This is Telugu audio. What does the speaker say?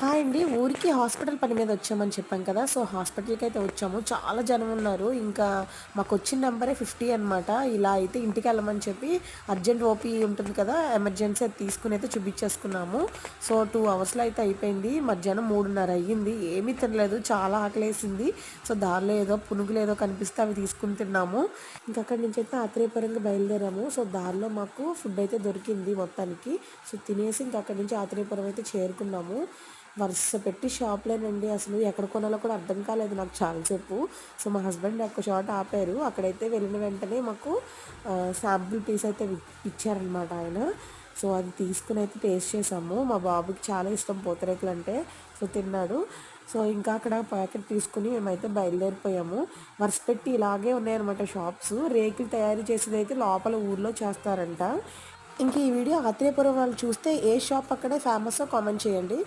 హాయ్ అండి. ఊరికి హాస్పిటల్ పని మీద వచ్చామని చెప్పాం కదా! సో, హాస్పిటల్‌కి అయితే వచ్చాము. చాలా జనం ఉన్నారు. ఇంకా మాకొచ్చిన నంబరే 50 అనమాట. ఇలా అయితే ఇంటికెళ్ళమని చెప్పి అర్జెంట్ ఓపీ ఉంటుంది కదా! ఎమర్జెన్సీ అది తీసుకొని అయితే చూపించేసుకున్నాము. సో, 2 అవర్స్‌లో అయితే అయిపోయింది. మధ్యాహ్నం 3:30 అయ్యింది. ఏమీ తినలేదు. చాలా ఆకలేసింది. సో, దారిలో ఏదో పునుగులు ఏదో కనిపిస్తే అవి తీసుకొని తిన్నాము. ఇంక అక్కడి నుంచి అయితే ఆత్రేయపురంకి బయలుదేరాము. సో, దారిలో మాకు ఫుడ్ అయితే దొరికింది మొత్తానికి. సో, తినేసి ఇంక అక్కడి నుంచి ఆత్రేయపురం అయితే చేరుకున్నాము. వరుస పెట్టి షాప్‌లేనండి. అసలు ఎక్కడ కొనాలో కూడా అర్థం కాలేదు నాకు చాలా సేపు. సో, మా హస్బెండ్ ఒక చోట ఆపారు. అక్కడైతే వెళ్ళిన వెంటనే మాకు శాంపుల్ పీస్ అయితే ఇచ్చారనమాట ఆయన. సో, అది తీసుకొని అయితే టేస్ట్ చేసాము. మా బాబుకి చాలా ఇష్టం పూతరేకులంటే. సో, తిన్నాడు. సో, ఇంకా అక్కడ ప్యాకెట్ తీసుకొని మేమైతే బయలుదేరిపోయాము. వరుస పెట్టి ఇలాగే ఉన్నాయన్నమాట షాప్స్. రేకులు తయారు చేసేదైతే లోపల ఊర్లో చేస్తారంట. ఇంక ఈ వీడియో ఆత్రేయపురం వాళ్ళు చూస్తే ఏ షాప్ అక్కడే ఫేమస్సో కామెంట్ చేయండి.